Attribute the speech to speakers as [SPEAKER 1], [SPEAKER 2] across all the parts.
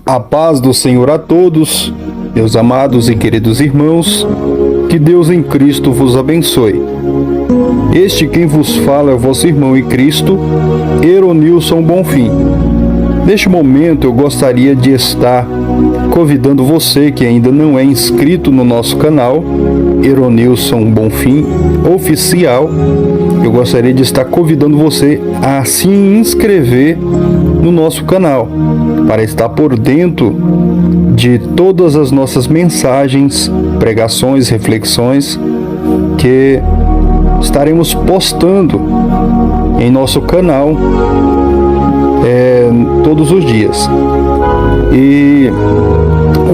[SPEAKER 1] A paz do Senhor a todos, meus amados e queridos irmãos, que Deus em Cristo vos abençoe. Este quem vos fala é o vosso irmão em Cristo, Eronilson Bonfim. Neste momento eu gostaria de estar convidando você que ainda não é inscrito no nosso canal, Eronilson Bonfim Oficial. Eu gostaria de estar convidando você a se inscrever no nosso canal, para estar por dentro de todas as nossas mensagens, pregações, reflexões que estaremos postando em nosso canal todos os dias. E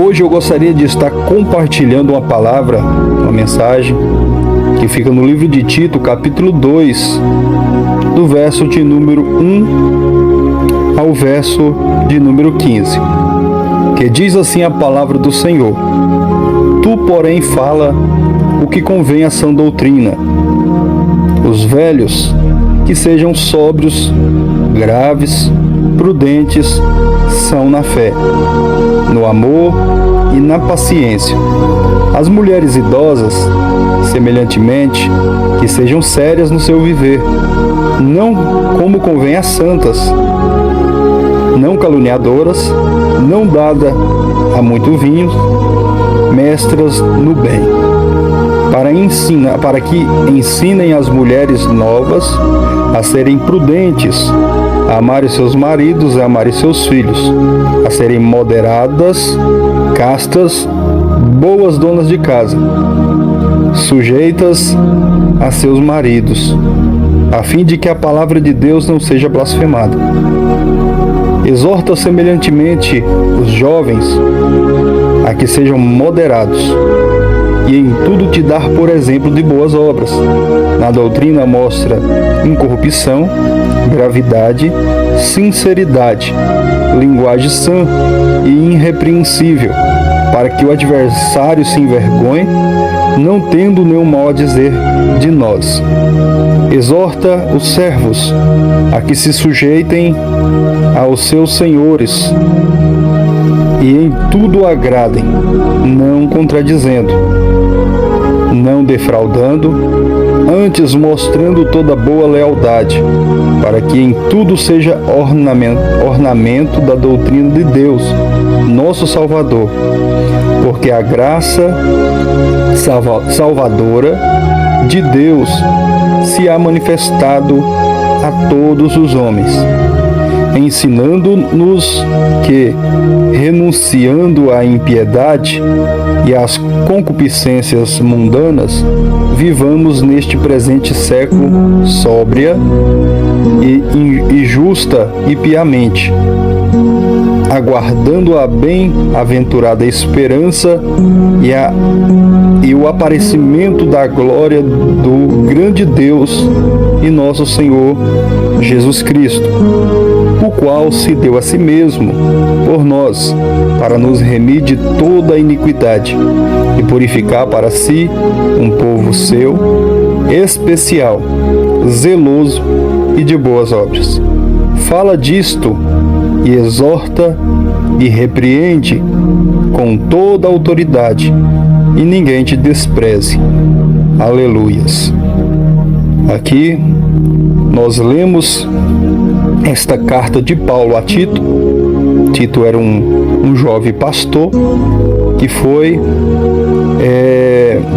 [SPEAKER 1] hoje eu gostaria de estar compartilhando uma palavra, uma mensagem que fica no livro de Tito, capítulo 2, do verso de número 1 ao verso de número 15, que diz assim a palavra do Senhor: Tu, porém, fala o que convém à sã doutrina. Os velhos que sejam sóbrios, graves, prudentes, são na fé, no amor e na paciência. As mulheres idosas, semelhantemente, que sejam sérias no seu viver, não como convém às santas, não caluniadoras, não dada a muito vinho, mestras no bem, para que ensinem as mulheres novas a serem prudentes, a amarem seus maridos e a amarem seus filhos, a serem moderadas, castas, boas donas de casa, sujeitas a seus maridos, a fim de que a palavra de Deus não seja blasfemada. Exorta semelhantemente os jovens a que sejam moderados e em tudo te dar por exemplo de boas obras. Na doutrina mostra incorrupção, gravidade, sinceridade, linguagem sã e irrepreensível, para que o adversário se envergonhe, não tendo nenhum mal a dizer de nós. Exorta os servos a que se sujeitem aos seus senhores e em tudo agradem, não contradizendo, não defraudando, antes mostrando toda boa lealdade, para que em tudo seja ornamento da doutrina de Deus, nosso Salvador, porque a graça salvadora de Deus se há manifestado a todos os homens, ensinando-nos que, renunciando à impiedade e às concupiscências mundanas, vivamos neste presente século sóbria e justa e piamente, aguardando a bem-aventurada esperança e o aparecimento da glória do grande Deus e nosso Senhor Jesus Cristo, o qual se deu a si mesmo por nós, para nos remir de toda a iniquidade e purificar para si um povo seu, especial, zeloso e de boas obras. Fala disto e exorta e repreende com toda a autoridade, e ninguém te despreze. Aleluias. Aqui nós lemos esta carta de Paulo a Tito. Tito era um jovem pastor que foi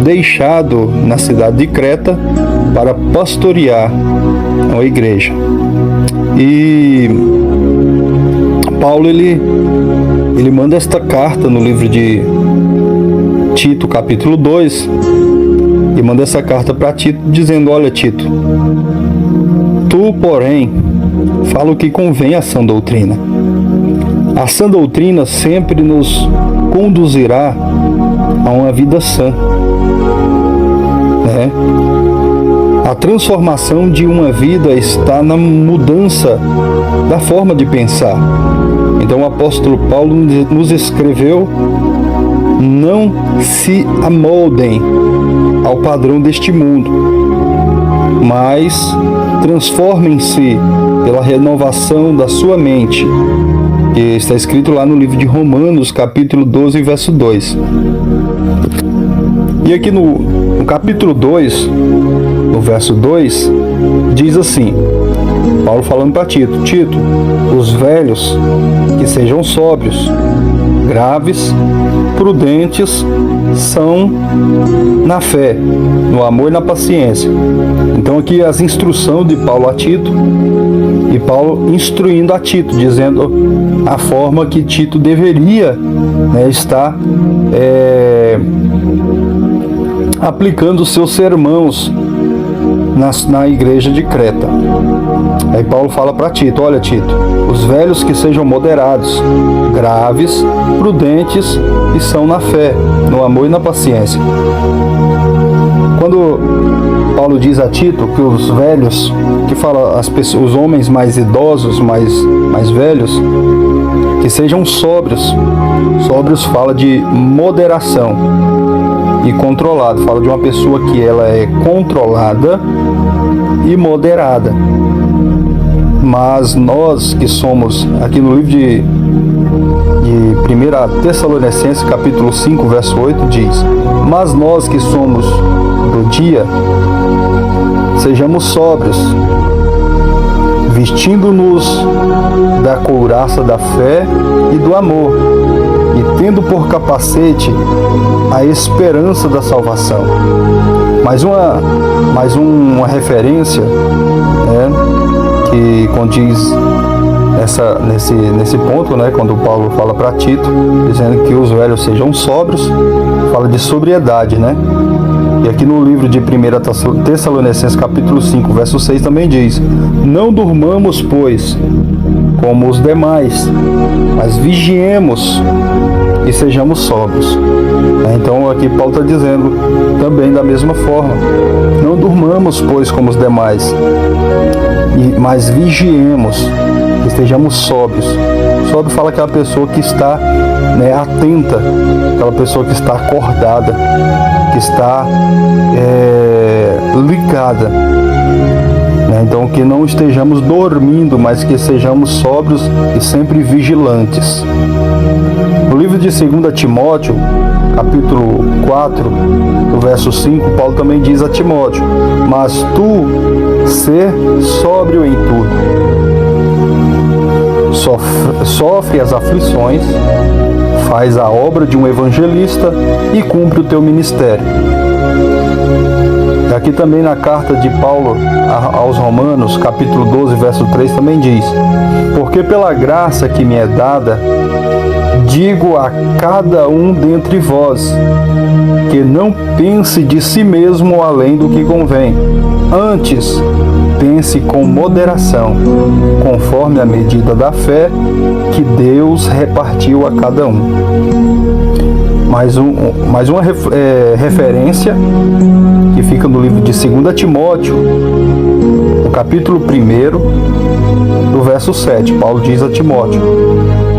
[SPEAKER 1] deixado na cidade de Creta para pastorear uma igreja. E Paulo ele manda esta carta no livro de Tito, capítulo 2, e manda essa carta para Tito dizendo: olha, Tito, tu, porém, fala o que convém à sã doutrina. A sã doutrina sempre nos conduzirá a uma vida sã, né? A transformação de uma vida está na mudança da forma de pensar. Então o apóstolo Paulo nos escreveu: não se amoldem ao padrão deste mundo, mas transformem-se pela renovação da sua mente, que está escrito lá no livro de Romanos, capítulo 12, verso 2. E aqui no capítulo 2, no verso 2, diz assim, Paulo falando para Tito: Tito, os velhos que sejam sóbrios, graves, prudentes, são na fé, no amor e na paciência. Então aqui as instruções de Paulo a Tito, e Paulo instruindo a Tito, dizendo a forma que Tito deveria, né, estar aplicando os seus sermãos na igreja de Creta. Aí Paulo fala para Tito: olha, Tito, os velhos que sejam moderados, graves, prudentes e são na fé, no amor e na paciência. Quando Paulo diz a Tito que os velhos, que fala as pessoas, os homens mais idosos, mais velhos, que sejam sóbrios. Sóbrios fala de moderação e controlado. Fala de uma pessoa que ela é controlada e moderada. Mas nós que somos, aqui no livro de 1 Tessalonicenses, capítulo 5, verso 8, diz: mas nós que somos do dia, sejamos sóbrios, vestindo-nos da couraça da fé e do amor, e tendo por capacete a esperança da salvação. Mais uma referência, né, que condiz nesse ponto, né, quando Paulo fala para Tito, dizendo que os velhos sejam sóbrios, fala de sobriedade, né? E aqui no livro de 1 Tessalonicenses, capítulo 5, verso 6, também diz: não durmamos, pois, como os demais, mas vigiemos e sejamos sóbrios. Então aqui Paulo está dizendo também da mesma forma: não durmamos, pois, como os demais, mas vigiemos, estejamos sóbrios. Sóbrio fala aquela pessoa que está, né, atenta, aquela pessoa que está acordada, que está ligada, né? Então que não estejamos dormindo, mas que sejamos sóbrios e sempre vigilantes. No livro de 2 Timóteo, capítulo 4, no verso 5, Paulo também diz a Timóteo: mas tu ser sóbrio em tudo, sofre as aflições, faz a obra de um evangelista e cumpre o teu ministério. Aqui também na carta de Paulo aos Romanos, capítulo 12, verso 3, também diz: porque pela graça que me é dada, digo a cada um dentre vós, que não pense de si mesmo além do que convém. Antes, pense com moderação, conforme a medida da fé que Deus repartiu a cada um. Mais uma referência que fica no livro de 2 Timóteo, no capítulo 1, do verso 7. Paulo diz a Timóteo: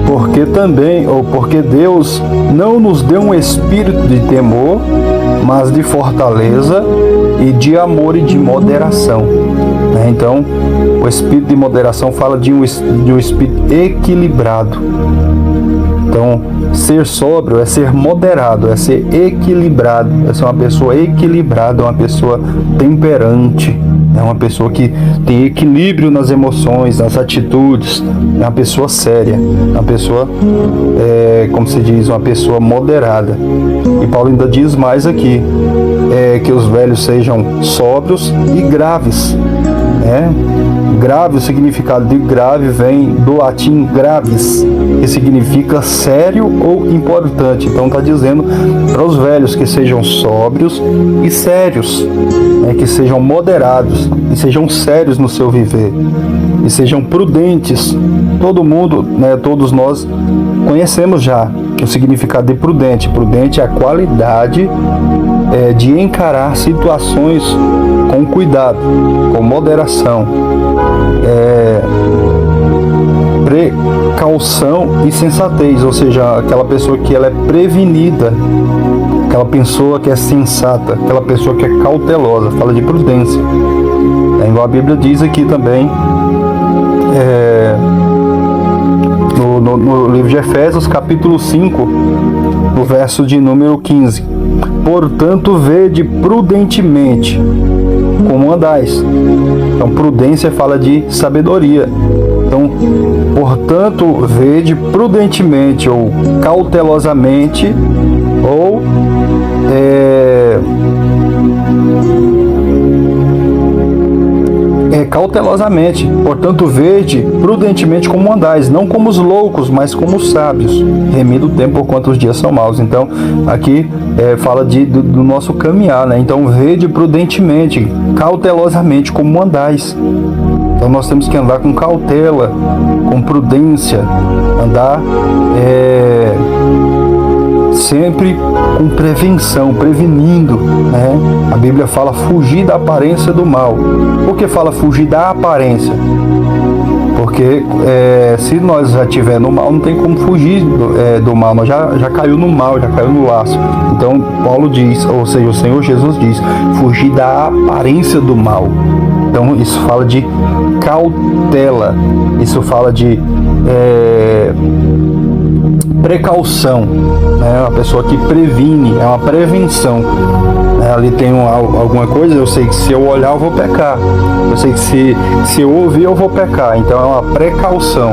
[SPEAKER 1] porque Deus não nos deu um espírito de temor, mas de fortaleza e de amor e de moderação. Então, o espírito de moderação fala de um espírito equilibrado. Então, ser sóbrio é ser moderado, é ser equilibrado, é ser uma pessoa equilibrada, uma pessoa temperante, é uma pessoa que tem equilíbrio nas emoções, nas atitudes, é uma pessoa séria, uma pessoa, como se diz, uma pessoa moderada. E Paulo ainda diz mais aqui, que os velhos sejam sóbrios e graves, né? Grave, o significado de grave vem do latim gravis, que significa sério ou importante. Então está dizendo para os velhos que sejam sóbrios e sérios, né? Que sejam moderados e sejam sérios no seu viver e sejam prudentes. Todo mundo, né, todos nós conhecemos já o significado de prudente. Prudente é a qualidade de encarar situações com cuidado, com moderação, precaução e sensatez, ou seja, aquela pessoa que ela é prevenida, aquela pessoa que é sensata, aquela pessoa que é cautelosa, fala de prudência. Igual a Bíblia diz aqui também, no no livro de Efésios, capítulo 5, no verso de número 15. Portanto, vede prudentemente como andais. Então, prudência fala de sabedoria. Então, portanto, vede prudentemente ou cautelosamente ou cautelosamente. Portanto, vede prudentemente como andais, não como os loucos, mas como os sábios, remindo o tempo por quanto os dias são maus. Então, aqui fala do nosso caminhar, né? Então, vede prudentemente, cautelosamente como andais. Então, nós temos que andar com cautela, com prudência, andar sempre com prevenção, prevenindo, né? A Bíblia fala fugir da aparência do mal. Por que fala fugir da aparência? Porque se nós já estiver no mal, não tem como fugir do mal. Nós já caiu no mal, já caiu no laço. Então Paulo diz, ou seja, o Senhor Jesus diz, fugir da aparência do mal. Então isso fala de cautela, isso fala de precaução, né? Uma pessoa que previne, é uma prevenção. Ali tem alguma coisa, eu sei que se eu olhar eu vou pecar, eu sei que se eu ouvir eu vou pecar. Então é uma precaução,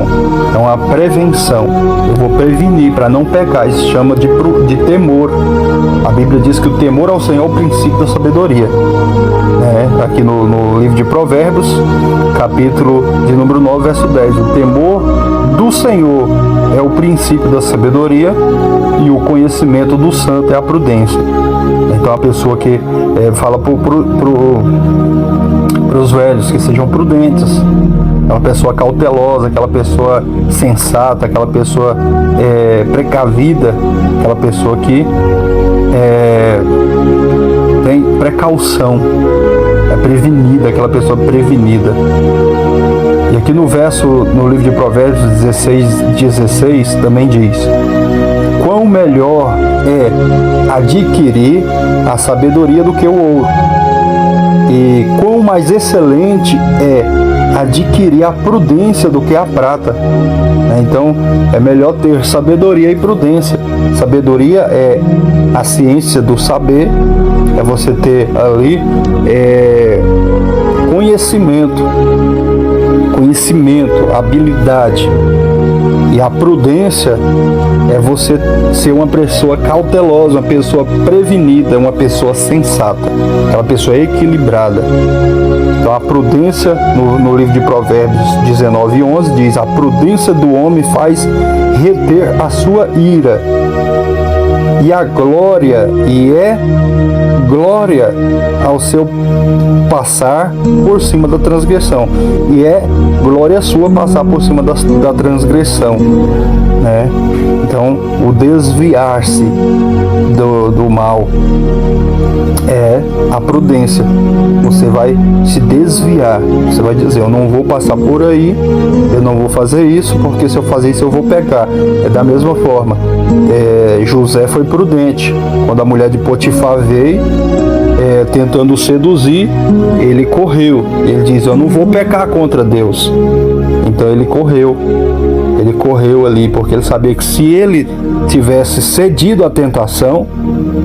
[SPEAKER 1] é uma prevenção. Eu vou prevenir para não pecar. Isso se chama de temor. A Bíblia diz que o temor ao Senhor é o princípio da sabedoria, né? Aqui no livro de Provérbios, capítulo de número 9, verso 10. O temor do Senhor é o princípio da sabedoria e o conhecimento do santo é a prudência. Então a pessoa que fala para os velhos que sejam prudentes, aquela pessoa cautelosa, aquela pessoa sensata, aquela pessoa precavida, aquela pessoa que tem precaução, é prevenida, aquela pessoa prevenida. E aqui no livro de Provérbios 16 também diz: quão melhor é adquirir a sabedoria do que o ouro, e quão mais excelente é adquirir a prudência do que a prata. Então é melhor ter sabedoria e prudência. Sabedoria é a ciência do saber, é você ter ali conhecimento, habilidade. E a prudência é você ser uma pessoa cautelosa, uma pessoa prevenida, uma pessoa sensata, aquela pessoa equilibrada. Então a prudência, no livro de Provérbios 19:11 diz: a prudência do homem faz reter a sua ira, e a glória ao seu passar por cima da transgressão. E é glória sua passar por cima da transgressão, né? Então, o desviar-se do mal é a prudência. Você vai se desviar, você vai dizer: eu não vou passar por aí, eu não vou fazer isso, porque se eu fazer isso eu vou pecar. É da mesma forma, José foi prudente. Quando a mulher de Potifar veio tentando seduzir, ele correu. Ele diz: eu não vou pecar contra Deus. Então ele correu ali, porque ele sabia que se ele tivesse cedido à tentação,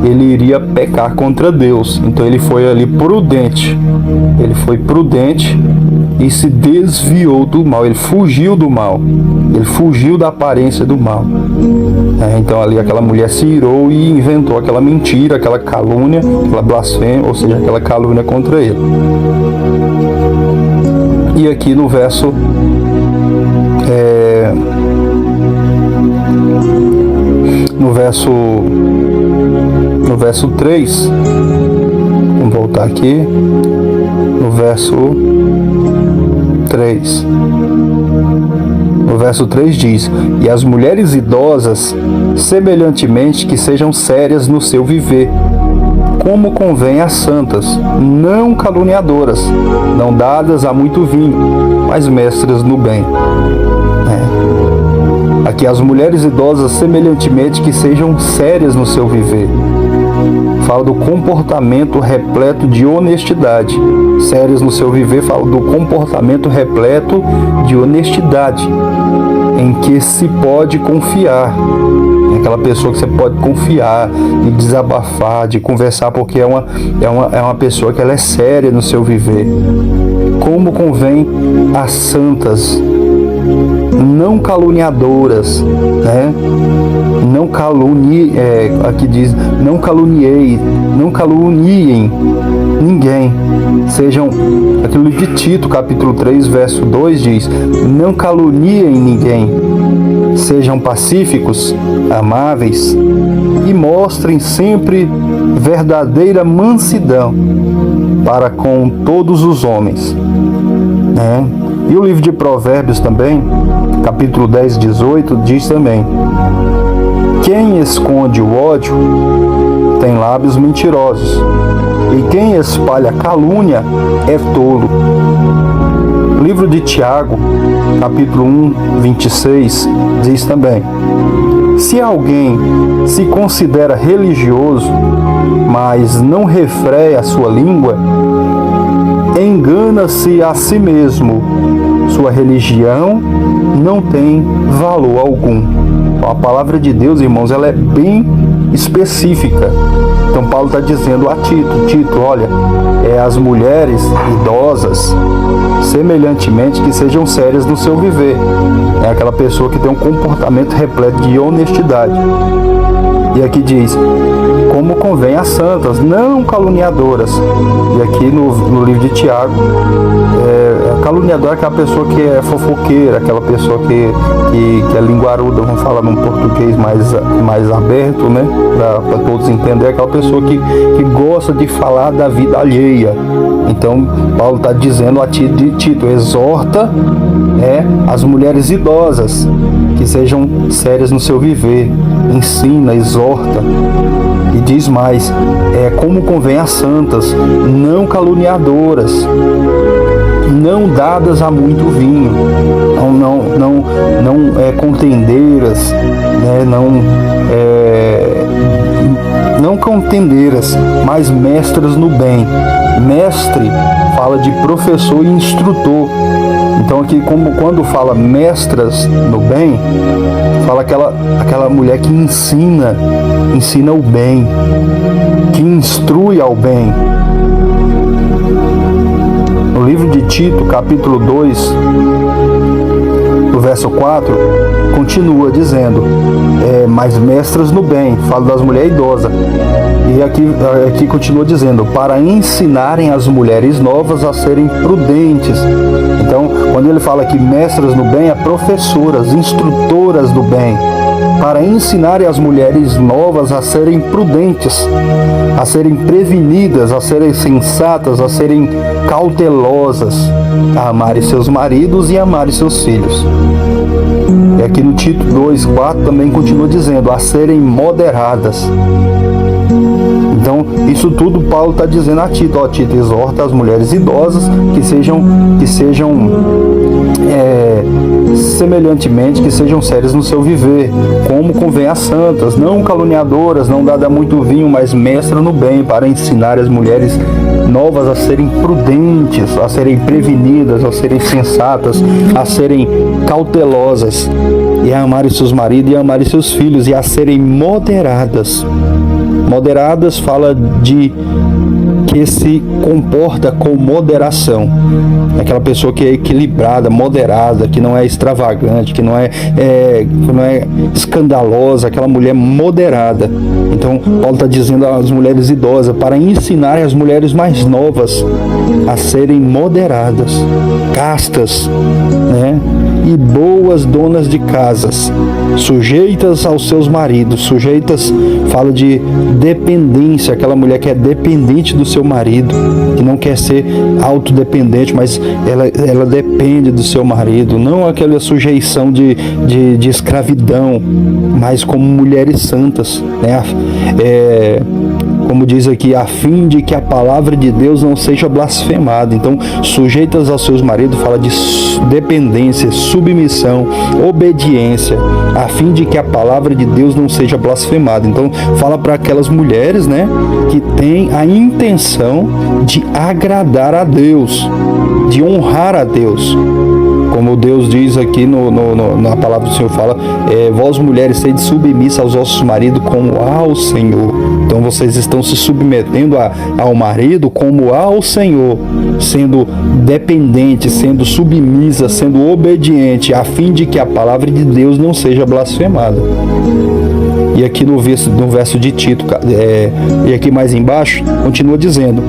[SPEAKER 1] ele iria pecar contra Deus. Então ele foi ali prudente. Ele foi prudente e se desviou do mal. Ele fugiu do mal. Ele fugiu da aparência do mal. Então ali aquela mulher se irou e inventou aquela mentira, aquela calúnia, aquela blasfêmia, ou seja, aquela calúnia contra ele. E aqui no verso no verso 3, vamos voltar aqui, no verso 3. No verso 3 diz: e as mulheres idosas, semelhantemente, que sejam sérias no seu viver, como convém às santas, não caluniadoras, não dadas a muito vinho, mas mestras no bem. Aqui as mulheres idosas, semelhantemente, que sejam sérias no seu viver. Fala do comportamento repleto de honestidade. Sérias no seu viver, fala do comportamento repleto de honestidade. em que se pode confiar. Aquela pessoa que você pode confiar, de desabafar, de conversar, porque é uma pessoa que ela é séria no seu viver. Como convém às santas, não caluniadoras, né? Não caluniem, aqui diz, não caluniem ninguém. Sejam, aquilo de Tito, capítulo 3, verso 2 diz, não caluniem ninguém. Sejam pacíficos, amáveis e mostrem sempre verdadeira mansidão para com todos os homens. E o livro de Provérbios também, capítulo 10, 18, diz também: quem esconde o ódio tem lábios mentirosos, e quem espalha calúnia é tolo. O livro de Tiago, capítulo 1, 26, diz também: se alguém se considera religioso, mas não refreia a sua língua, engana-se a si mesmo. Sua religião não tem valor algum. Então, a palavra de Deus, irmãos, ela é bem específica. Então Paulo está dizendo a Tito, olha, as mulheres idosas, semelhantemente, que sejam sérias no seu viver. É aquela pessoa que tem um comportamento repleto de honestidade. E aqui diz, como convém às santas, não caluniadoras. E aqui no livro de Tiago, caluniador é aquela pessoa que é fofoqueira, aquela pessoa que é linguaruda, vamos falar num português mais aberto, né? Para todos entenderem, aquela pessoa que gosta de falar da vida alheia. Então, Paulo está dizendo a Tito, exorta as mulheres idosas, que sejam sérias no seu viver, ensina, exorta. E diz mais, como convém às santas, não caluniadoras, não dadas a muito vinho, não contendeiras, né? Não contendeiras, mas mestras no bem. Mestre fala de professor e instrutor. Então aqui, quando fala mestras no bem, fala aquela mulher que ensina o bem, que instrui ao bem. No livro de Tito, capítulo 2, no verso 4, continua dizendo, mas mestras no bem, fala das mulheres idosas. E aqui continua dizendo, para ensinarem as mulheres novas a serem prudentes. Então, quando ele fala aqui mestras no bem, é professoras, instrutoras do bem, para ensinarem as mulheres novas a serem prudentes, a serem prevenidas, a serem sensatas, a serem cautelosas, a amarem seus maridos e a amarem seus filhos. E aqui no Tito 2:4 também continua dizendo, a serem moderadas. Então, isso tudo Paulo está dizendo a Tito. Tito exorta as mulheres idosas que sejam semelhantemente, que sejam sérias no seu viver, como convém às santas, não caluniadoras, não dada a muito vinho, mas mestra no bem, para ensinar as mulheres novas a serem prudentes, a serem prevenidas, a serem sensatas, a serem cautelosas, e a amarem seus maridos e a amarem seus filhos, e a serem moderadas. Moderadas fala de que se comporta com moderação. Aquela pessoa que é equilibrada, moderada, que não é extravagante, que não é escandalosa, aquela mulher moderada. Então, Paulo está dizendo às mulheres idosas, para ensinar as mulheres mais novas a serem moderadas, castas, né? E boas donas de casas, sujeitas aos seus maridos. Sujeitas fala de dependência, aquela mulher que é dependente do seu marido, que não quer ser autodependente, mas ela depende do seu marido, não aquela sujeição de escravidão, mas como mulheres santas, né? Como diz aqui, a fim de que a palavra de Deus não seja blasfemada. Então, sujeitas aos seus maridos, fala de dependência, submissão, obediência, a fim de que a palavra de Deus não seja blasfemada. Então, fala para aquelas mulheres, né, que têm a intenção de agradar a Deus, de honrar a Deus, Como Deus diz aqui na palavra do Senhor, fala, vós mulheres sede submissa aos vossos maridos como ao Senhor. Então vocês estão se submetendo ao marido como ao Senhor, sendo dependente, sendo submissa, sendo obediente, a fim de que a palavra de Deus não seja blasfemada. E aqui no verso de Tito, e aqui mais embaixo, continua dizendo,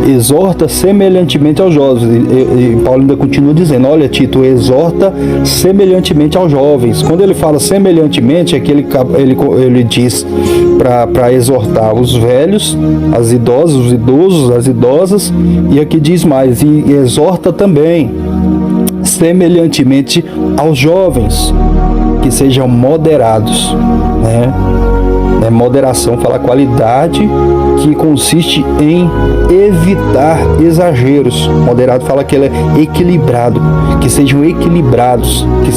[SPEAKER 1] exorta semelhantemente aos jovens. E Paulo ainda continua dizendo, olha, Tito, exorta semelhantemente aos jovens. Quando ele fala semelhantemente, é que ele diz para exortar os velhos, as idosas, os idosos, as idosas, e aqui diz mais, e exorta também semelhantemente aos jovens, que sejam moderados, né? Moderação fala qualidade que consiste em evitar exageros. Moderado fala que ele é equilibrado, que sejam equilibrados, que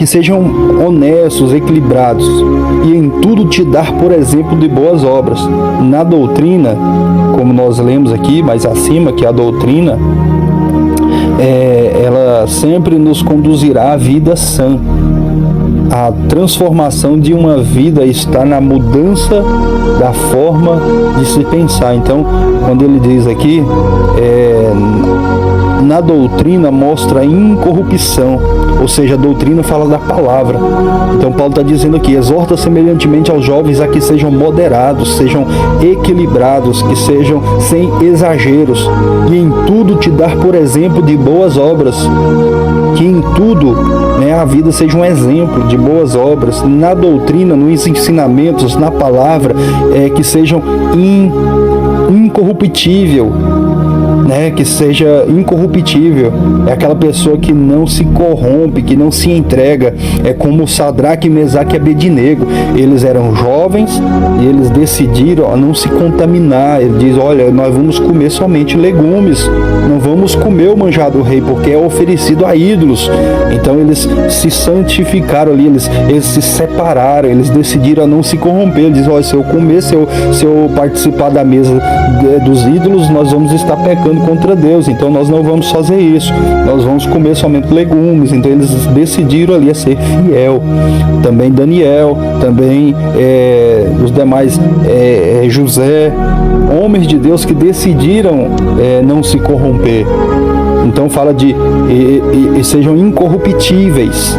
[SPEAKER 1] sejam honestos, equilibrados, e em tudo te dar por exemplo de boas obras. Na doutrina, como nós lemos aqui, mais acima, que a doutrina, ela sempre nos conduzirá à vida sã. A transformação de uma vida está na mudança da forma de se pensar. Então, quando ele diz aqui, na doutrina mostra incorrupção, ou seja, a doutrina fala da palavra. Então Paulo está dizendo aqui, exorta semelhantemente aos jovens a que sejam moderados, sejam equilibrados, que sejam sem exageros, e em tudo te dar por exemplo de boas obras, que em tudo, a vida seja um exemplo de boas obras, na doutrina, nos ensinamentos, na palavra, que sejam incorruptível, que seja incorruptível. É aquela pessoa que não se corrompe, que não se entrega. É como Sadraque, Mesaque e Abednego. Eles eram jovens e eles decidiram a não se contaminar. Ele diz, olha, nós vamos comer somente legumes, não vamos comer o manjar do rei, porque é oferecido a ídolos. Então eles se santificaram ali, eles se separaram, eles decidiram a não se corromper. Ele diz, olha, se eu comer, se eu participar da mesa dos ídolos, nós vamos estar pecando contra Deus, então nós não vamos fazer isso, nós vamos comer somente legumes. Então eles decidiram ali a ser fiel. Também Daniel, também os demais, José, homens de Deus que decidiram não se corromper. Então fala de e sejam incorruptíveis.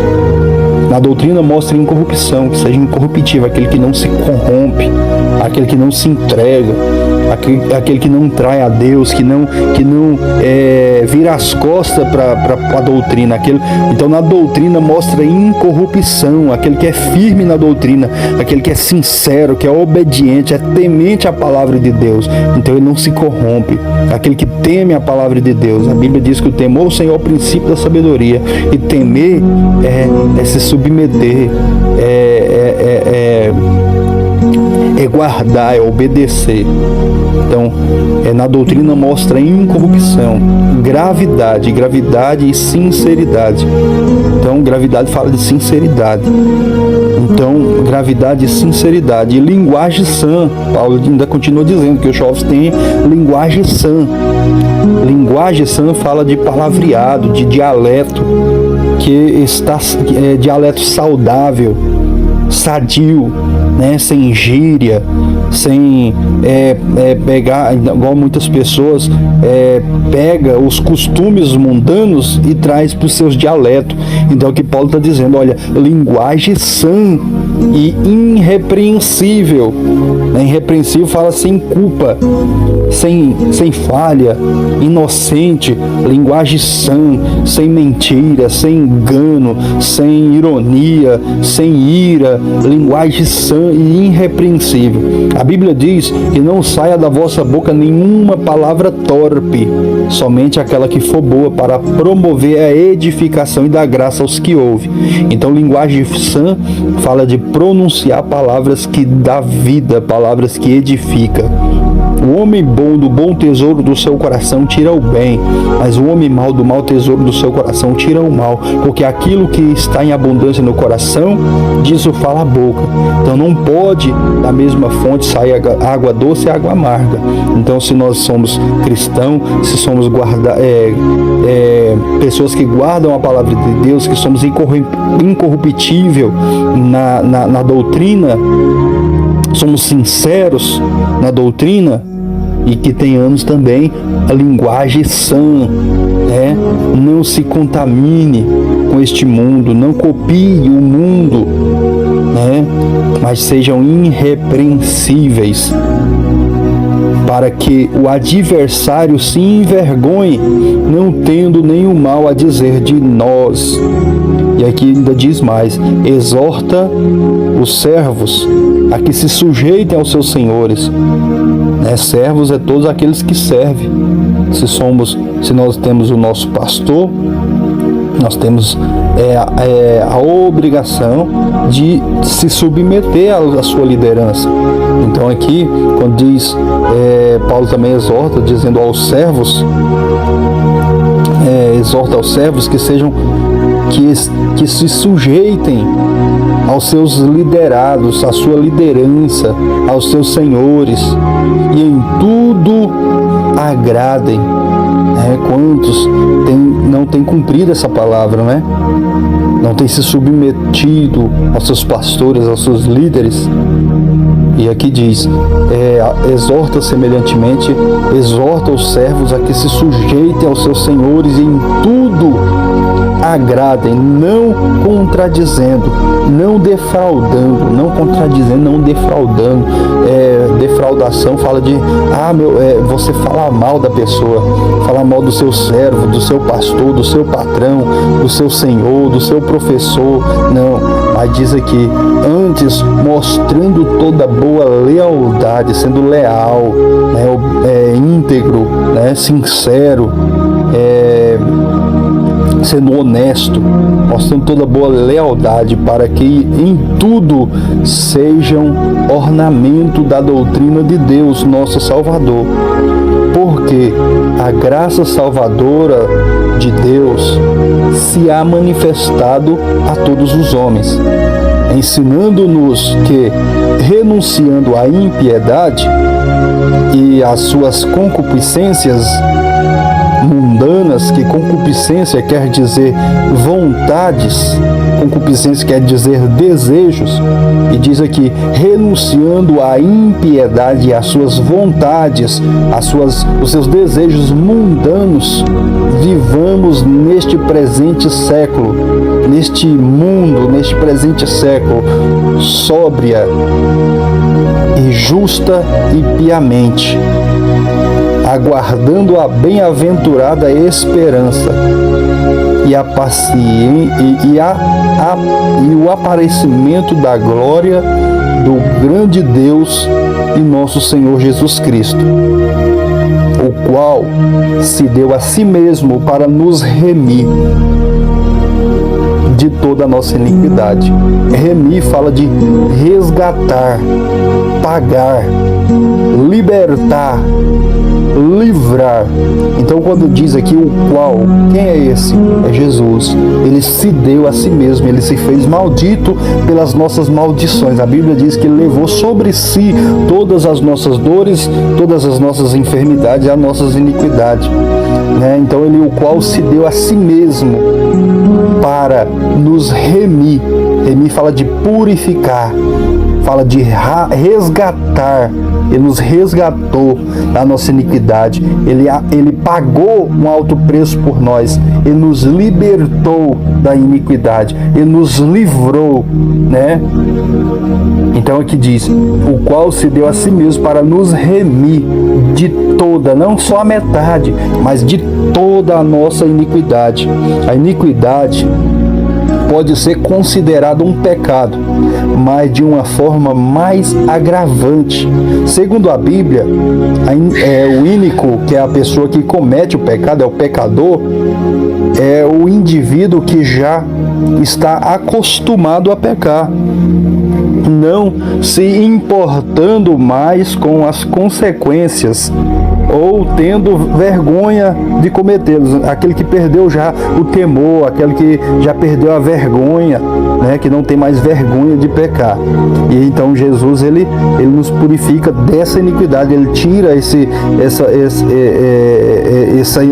[SPEAKER 1] Na doutrina mostra incorrupção, que seja incorruptível, aquele que não se corrompe, aquele que não se entrega, aquele que não trai a Deus, que não vira as costas para a doutrina. Então na doutrina mostra incorrupção, aquele que é firme na doutrina, aquele que é sincero, que é obediente, é temente à palavra de Deus. Então ele não se corrompe, aquele que teme a palavra de Deus. A Bíblia diz que o temor ao Senhor é o princípio da sabedoria, e temer é se submeter, é guardar, é obedecer. Então, na doutrina mostra incorrupção, gravidade e sinceridade. Então, gravidade fala de sinceridade. Então, gravidade e sinceridade. E linguagem sã. Paulo ainda continua dizendo que os jovens têm linguagem sã. Linguagem sã fala de palavreado, de dialeto, dialeto saudável, sadio, sem gíria, sem pegar, igual muitas pessoas pega os costumes mundanos e traz para os seus dialetos. Então aqui Paulo está dizendo, olha, linguagem sã e irrepreensível. Irrepreensível fala sem culpa, sem falha, inocente, linguagem sã, sem mentira, sem engano, sem ironia, sem ira, linguagem sã e irrepreensível. A Bíblia diz que não saia da vossa boca nenhuma palavra torpe, somente aquela que for boa para promover a edificação e dar graça aos que ouvem. Então, linguagem sã fala de pronunciar palavras que dá vida, palavras que edificam. O homem bom do bom tesouro do seu coração tira o bem, mas o homem mau do mau tesouro do seu coração tira o mal, porque aquilo que está em abundância no coração, disso fala a boca. Então não pode da mesma fonte sair água doce e água amarga. Então, se nós somos cristãos, se somos pessoas que guardam a palavra de Deus, que somos incorruptível na doutrina, somos sinceros na doutrina e que tenhamos também a linguagem sã, né? Não se contamine com este mundo, não copie o mundo, né? Mas sejam irrepreensíveis, para que o adversário se envergonhe, não tendo nenhum mal a dizer de nós. E aqui ainda diz mais: exorta os servos a que se sujeitem aos seus senhores. Servos é todos aqueles que servem. Se nós temos o nosso pastor, nós temos a obrigação de se submeter à sua liderança. Então aqui, quando diz, Paulo também exorta, dizendo aos servos, exorta aos servos que sejam, que se sujeitem aos seus liderados, à sua liderança, aos seus senhores, e em tudo agradem. Quantos não têm cumprido essa palavra, né? Não têm se submetido aos seus pastores, aos seus líderes. E aqui diz, exorta semelhantemente, exorta os servos a que se sujeitem aos seus senhores e em tudo agradem, não contradizendo, não defraudando, não contradizendo, não defraudando. Defraudação fala de, você falar mal da pessoa, falar mal do seu servo, do seu pastor, do seu patrão, do seu senhor, do seu professor. Não, mas diz aqui, antes mostrando toda boa lealdade, sendo leal, íntegro, sincero, sendo honesto, mostrando toda boa lealdade, para que em tudo sejam ornamento da doutrina de Deus, nosso Salvador. Porque a graça salvadora de Deus se há manifestado a todos os homens, ensinando-nos que, renunciando à impiedade e às suas concupiscências mundanas, que concupiscência quer dizer vontades, concupiscência quer dizer desejos, e diz aqui, renunciando à impiedade e às suas vontades, os seus desejos mundanos, vivamos neste presente século, neste mundo, neste presente século, sóbria e justa e piamente, aguardando a bem-aventurada esperança e o aparecimento da glória do grande Deus e nosso Senhor Jesus Cristo, o qual se deu a si mesmo para nos remir de toda a nossa iniquidade. Remir fala de resgatar, pagar, libertar, livrar. Então, quando diz aqui o qual, quem é esse? É Jesus. Ele se deu a si mesmo, ele se fez maldito pelas nossas maldições. A Bíblia diz que ele levou sobre si todas as nossas dores, todas as nossas enfermidades e as nossas iniquidades. Então, ele o qual se deu a si mesmo para nos remir. Remir fala de purificar, fala de resgatar. Ele nos resgatou da nossa iniquidade. Ele pagou um alto preço por nós. Ele nos libertou da iniquidade. Ele nos livrou, Então aqui diz, o qual se deu a si mesmo para nos remir de toda, não só a metade, mas de toda a nossa iniquidade. A iniquidade pode ser considerado um pecado, mas de uma forma mais agravante. Segundo a Bíblia, o ínico, que é a pessoa que comete o pecado, é o pecador, é o indivíduo que já está acostumado a pecar. não se importando mais com as consequências ou tendo vergonha de cometê-los. Aquele que perdeu já o temor, aquele que já perdeu a vergonha, né, que não tem mais vergonha de pecar. E então Jesus ele nos purifica dessa iniquidade, ele tira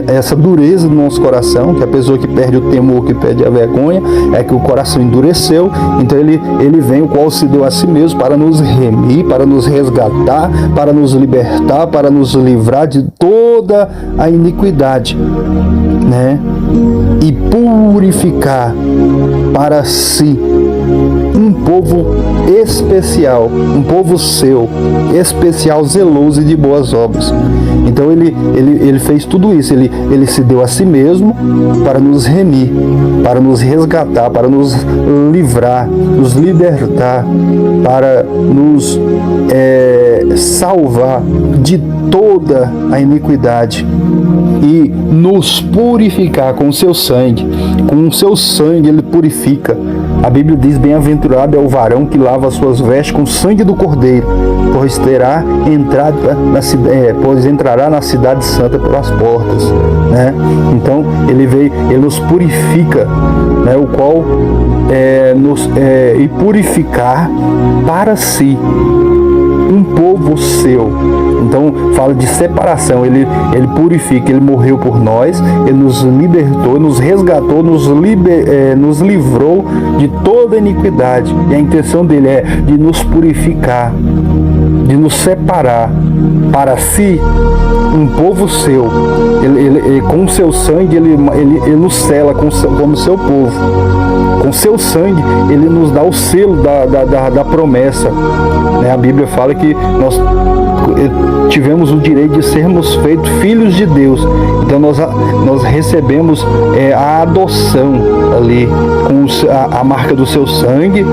[SPEAKER 1] essa dureza do nosso coração, que a pessoa que perde o temor, que perde a vergonha, é que o coração endureceu. Então ele vem, o qual se deu a si mesmo para nos remir, para nos resgatar, para nos libertar, para nos livrar de toda a iniquidade, né? E purificar para si um povo especial, um povo seu, especial, zeloso e de boas obras. Então ele fez tudo isso, ele se deu a si mesmo para nos remir, para nos resgatar, para nos livrar, nos libertar, para nos salvar de toda a iniquidade e nos purificar com o seu sangue. Com o seu sangue ele purifica. A Bíblia diz: bem-aventurado é o varão que lava as suas vestes com o sangue do Cordeiro, pois entrará na cidade santa pelas portas, né? Então ele nos purifica, né? O qual e purificar para si um povo seu. Então fala de separação, ele purifica, ele morreu por nós, ele nos libertou, nos resgatou, nos livrou de toda iniquidade. E a intenção dele é de nos purificar, de nos separar para si um povo seu. Ele com o seu sangue ele nos sela como seu povo. Com seu sangue ele nos dá o selo da promessa, né? A Bíblia fala que nós tivemos o direito de sermos feitos filhos de Deus. Então nós recebemos a adoção ali com a marca do seu sangue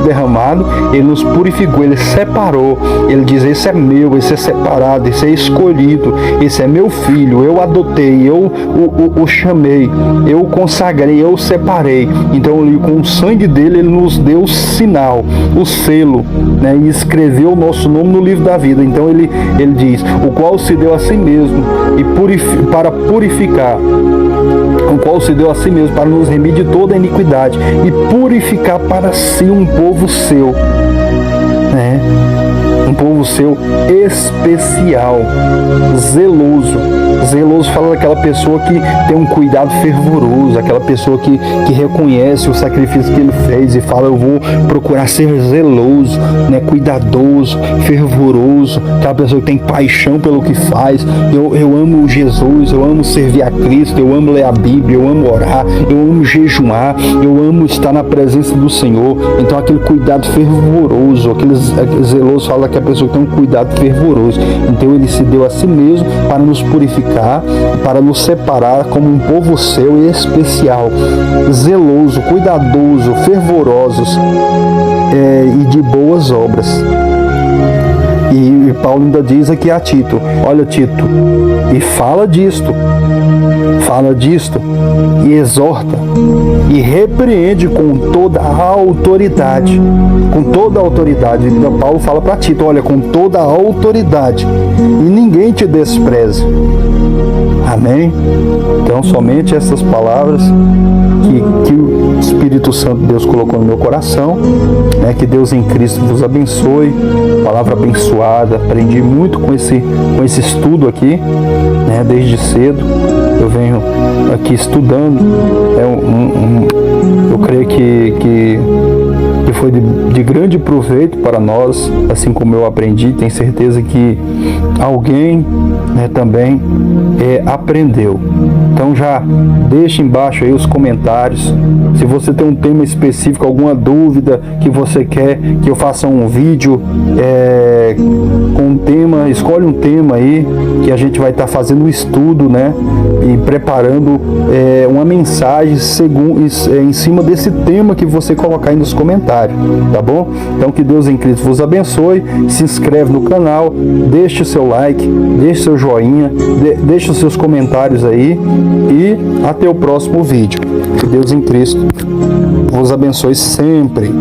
[SPEAKER 1] derramado. Ele nos purificou, ele separou, ele diz: esse é meu, esse é separado, esse é escolhido, esse é meu filho, eu adotei, eu o chamei, eu o consagrei, eu o separei. Então com o sangue dele ele nos deu o sinal, o selo, né? E escreveu o nosso nome no livro da vida. Então ele diz: o qual se deu a si mesmo para purificar, o qual se deu a si mesmo para nos remir de toda a iniquidade e purificar para si um povo seu, né? Um povo seu especial, zeloso. Zeloso fala daquela pessoa que tem um cuidado fervoroso, aquela pessoa que reconhece o sacrifício que ele fez e fala: eu vou procurar ser zeloso, né, cuidadoso, fervoroso, aquela pessoa que tem paixão pelo que faz. Eu amo Jesus, eu amo servir a Cristo, eu amo ler a Bíblia, eu amo orar, eu amo jejuar, eu amo estar na presença do Senhor. Então aquele cuidado fervoroso, aquele zeloso fala que a pessoa que tem um cuidado fervoroso. Então ele se deu a si mesmo para nos purificar, para nos separar como um povo seu e especial, zeloso, cuidadoso, fervorosos e de boas obras. E Paulo ainda diz aqui a Tito: olha, Tito, e fala disto e exorta e repreende com toda a autoridade. Com toda a autoridade. Então Paulo fala para Tito: olha, com toda a autoridade, e ninguém te despreze. Amém? Então somente essas palavras que o Espírito Santo de Deus colocou no meu coração, né? Que Deus em Cristo vos abençoe. Palavra abençoada. Aprendi muito com esse estudo aqui, né? Desde cedo eu venho aqui estudando. Eu creio que foi de grande proveito para nós, assim como eu aprendi. Tenho certeza que alguém, né, também aprendeu. Então já deixa embaixo aí os comentários. Se você tem um tema específico, alguma dúvida que você quer que eu faça um vídeo com um tema, escolhe um tema aí que a gente vai estar fazendo um estudo, né, e preparando uma mensagem em cima desse tema que você colocar aí nos comentários, tá bom? Então que Deus em Cristo vos abençoe. Se inscreve no canal, deixe o seu like, deixe seu joinha, deixe os seus comentários aí e até o próximo vídeo. Que Deus em Cristo vos abençoe sempre.